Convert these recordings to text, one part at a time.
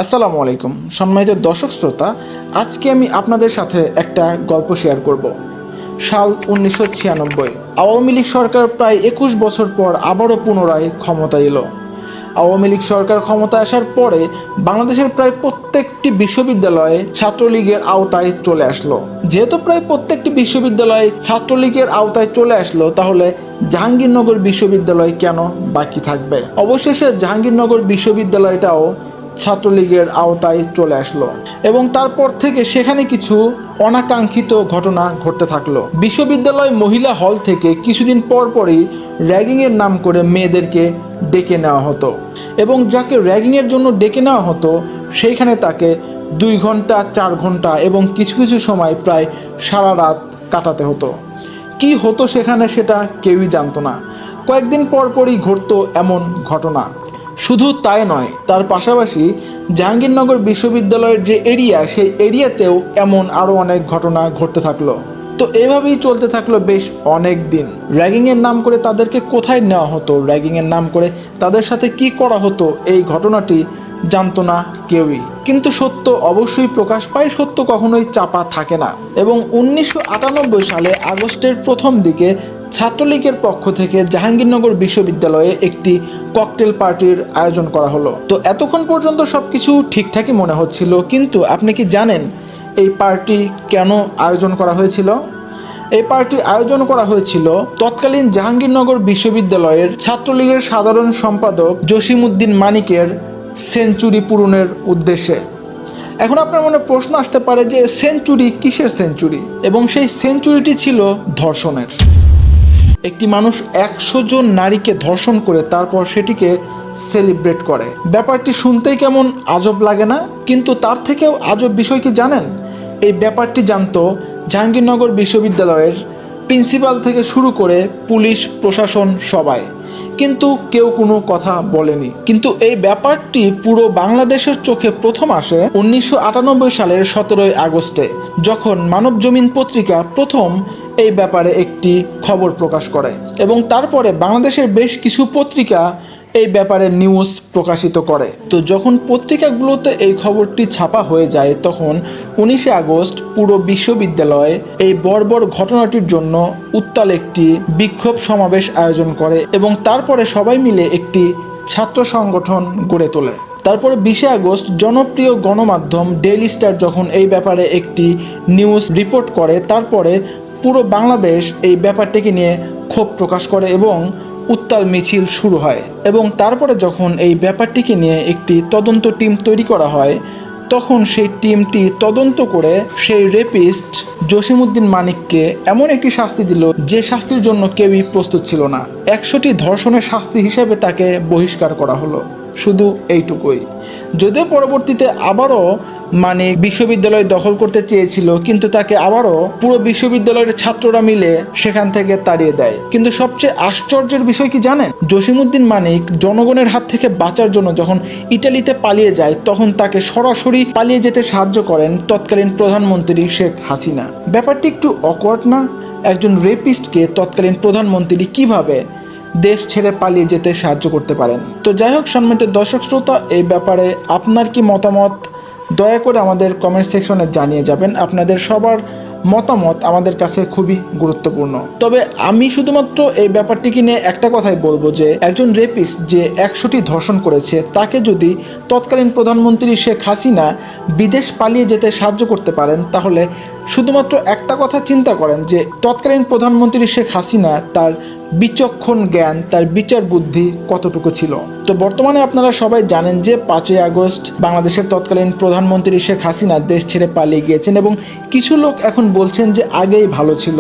আসসালামু আলাইকুম সম্মানিত দর্শক শ্রোতা, আজকে আমি আপনাদের সাথে একটা গল্প শেয়ার করব। সাল 1996 আওয়ামী লীগ সরকার প্রায় 21 বছর পর আবারও পুনরায় ক্ষমতায় এলো। আওয়ামী লীগ সরকার ক্ষমতায় আসার পরে বাংলাদেশের প্রায় প্রত্যেকটি বিশ্ববিদ্যালয়ে ছাত্রলীগের আওতায় চলে আসলো। যেহেতু প্রায় প্রত্যেকটি বিশ্ববিদ্যালয়ে ছাত্রলীগের আওতায় চলে আসলো, তাহলে জাহাঙ্গীরনগর বিশ্ববিদ্যালয় কেন বাকি থাকবে? অবশেষে জাহাঙ্গীরনগর বিশ্ববিদ্যালয়টাও ছাত্রলীগের আওতায় চলে আসলো এবং তারপর থেকে সেখানে কিছু অনাকাঙ্ক্ষিত ঘটনা ঘটতে থাকলো। বিশ্ববিদ্যালয় মহিলা হল থেকে কিছুদিন পর পরই র্যাগিংয়ের নাম করে মেয়েদেরকে ডেকে নেওয়া হতো এবং যাকে র্যাগিংয়ের জন্য ডেকে নেওয়া হতো সেইখানে তাকে 2 ঘন্টা 4 ঘন্টা এবং কিছু কিছু সময় প্রায় সারা রাত কাটাতে হতো। কি হতো সেখানে সেটা কেউই জানতো না। কয়েকদিন পর পরই ঘটতো এমন ঘটনা। শুধু তাই নয়, তার পাশাপাশি জাহাঙ্গীরনগর বিশ্ববিদ্যালয়ের যে এরিয়া, সেই এরিয়াতেও এমন আরও অনেক ঘটনা ঘটতে থাকলো। তো এভাবেই চলতে থাকলো বেশ অনেক দিন। র্যাগিংয়ের নাম করে তাদেরকে কোথায় নেওয়া হতো, র্যাগিংয়ের নাম করে তাদের সাথে কি করা হতো, এই ঘটনাটি জানতো না কেউই। কিন্তু সত্য অবশ্যই প্রকাশ পায়, সত্য কখনোই চাপা থাকে না। এবং 1998 সালে আগস্টের প্রথম দিকে ছাত্রলীগের পক্ষ থেকে জাহাঙ্গীরনগর বিশ্ববিদ্যালয়ে একটি ককটেল পার্টির আয়োজন করা হলো। তো এতক্ষণ পর্যন্ত সবকিছু ঠিকঠাকই মনে হচ্ছিল, কিন্তু আপনি কি জানেন এই পার্টি কেন আয়োজন করা হয়েছিল? এই পার্টি আয়োজন করা হয়েছিল তৎকালীন জাহাঙ্গীরনগর বিশ্ববিদ্যালয়ের ছাত্রলীগের সাধারণ সম্পাদক জসিমউদ্দিন মানিকের সেঞ্চুরি পূরণের উদ্দেশ্যে। এখন আপনার মনে প্রশ্ন আসতে পারে যে সেঞ্চুরি কিসের সেঞ্চুরি? এবং সেই সেঞ্চুরিটি ছিল ধর্ষণের। একটি মানুষ 100 জন নারীকে ধর্ষণ করে তারপর সেটিকে সেলিব্রেট করে। ব্যাপারটি শুনতেই কেমন আজব লাগে না? কিন্তু তার থেকেও আজব বিষয় কি জানেন? এই ব্যাপারটি জানতো জাহাঙ্গীরনগর বিশ্ববিদ্যালয়ের প্রিন্সিপাল থেকে শুরু করে পুলিশ প্রশাসন সবাই, কিন্তু কেউ কোনো কথা বলেনি। কিন্তু এই ব্যাপারটি পুরো বাংলাদেশের চোখে প্রথম আসে 1998 সালের 17 আগস্টে, যখন মানবজমিন পত্রিকা প্রথম এই ব্যাপারে একটি খবর প্রকাশ করে এবং তারপরে বাংলাদেশের বেশ কিছু পত্রিকা এই ব্যাপারে নিউজ প্রকাশিত করে। তো যখন পত্রিকাগুলোতে এই খবরটি ছাপা হয়ে যায়, তখন 19 আগস্ট পুরো বিশ্ববিদ্যালয়ে এই বর্বর ঘটনাটির জন্য উত্তাল একটি বিক্ষোভ সমাবেশ আয়োজন করে এবং তারপরে সবাই মিলে একটি ছাত্র সংগঠন গড়ে তোলে। তারপরে 20 আগস্ট জনপ্রিয় গণমাধ্যম ডেইলি স্টার যখন এই ব্যাপারে একটি নিউজ রিপোর্ট করে, তারপরে পুরো বাংলাদেশ এই ব্যাপারটিকে নিয়ে ক্ষোভ প্রকাশ করে এবং উত্তাল মিছিল শুরু হয়। এবং তারপরে যখন এই ব্যাপারটিকে নিয়ে একটি তদন্ত টিম তৈরি করা হয়, তখন সেই টিমটি তদন্ত করে সেই রেপিস্ট জসিমউদ্দিন মানিককে এমন একটি শাস্তি দিল যে শাস্তির জন্য কেউই প্রস্তুত ছিল না। 100টি ধর্ষণের শাস্তি হিসেবে তাকে বহিষ্কার করা হলো। শুধু এইটুকুই। যদিও পরবর্তীতে আবারও মানিক বিশ্ববিদ্যালয় দখল করতে চেয়েছিল, কিন্তু তাকে আবারও পুরো বিশ্ববিদ্যালয়ের ছাত্ররা মিলে সেখান থেকে তাড়িয়ে দেয়। কিন্তু সবচেয়ে আশ্চর্যের বিষয় কি জানেন? জসিমউদ্দিন মানিক জনগণের হাত থেকে বাঁচার জন্য যখন ইটালিতে পালিয়ে যায়, তখন তাকে সরাসরি পালিয়ে যেতে সাহায্য করেন তৎকালীন প্রধানমন্ত্রী শেখ হাসিনা। ব্যাপারটি একটু অকওয়ার্ড না? একজন রেপিস্টকে তৎকালীন প্রধানমন্ত্রী কিভাবে দেশ ছেড়ে পালিয়ে যেতে সাহায্য করতে পারেন? তো যাই হোক সম্মানিত দর্শক শ্রোতা, এই ব্যাপারে আপনার কি মতামত দয়া করে আমাদের কমেন্ট সেকশনে জানিয়ে যাবেন। আপনাদের সবার মতামত আমাদের কাছে খুবই গুরুত্বপূর্ণ। তবে আমি শুধুমাত্র এই ব্যাপারটিকে নিয়ে একটা কথাই বলবো যে একজন রেপিস্ট যে 100টি ধর্ষণ করেছে, তাকে যদি তৎকালীন প্রধানমন্ত্রী শেখ হাসিনা বিদেশ পালিয়ে যেতে সাহায্য করতে পারেন, তাহলে শুধুমাত্র একটা কথা চিন্তা করেন যে তৎকালীন প্রধানমন্ত্রী শেখ হাসিনা তার বিচক্ষণ জ্ঞান, তার বিচার বুদ্ধি কতটুকু ছিল। তো বর্তমানে আপনারা সবাই জানেন যে 5 আগস্ট বাংলাদেশের তৎকালীন প্রধানমন্ত্রী শেখ হাসিনা দেশ ছেড়ে পালিয়ে গিয়েছেন এবং কিছু লোক এখন বলছেন যে আগেই ভালো ছিল।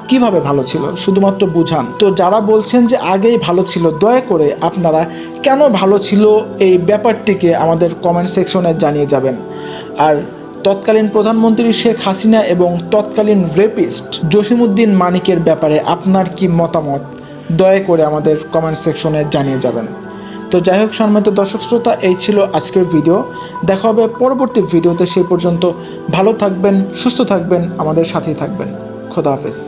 কিভাবে ভালো ছিল শুধুমাত্র বুঝান। তো যারা বলছেন যে আগেই ভালো ছিল, দয়া করে আপনারা কেন ভালো ছিল এই ব্যাপারটিকে আমাদের কমেন্ট সেকশনে জানিয়ে যাবেন। আর তৎকালীন প্রধানমন্ত্রী শেখ হাসিনা এবং তৎকালীন রেপিস্ট জসিমউদ্দিন মানিকের ব্যাপারে আপনার কি মতামত দয়া করে আমাদের কমেন্ট সেকশনে জানিয়ে যাবেন। তো যাই হোক সম্মানিত দর্শক শ্রোতা, এই ছিল আজকের ভিডিও। দেখা হবে পরবর্তী ভিডিওতে। সেই পর্যন্ত ভালো থাকবেন, সুস্থ থাকবেন, আমাদের সাথেই থাকবেন। খোদা হাফেজ।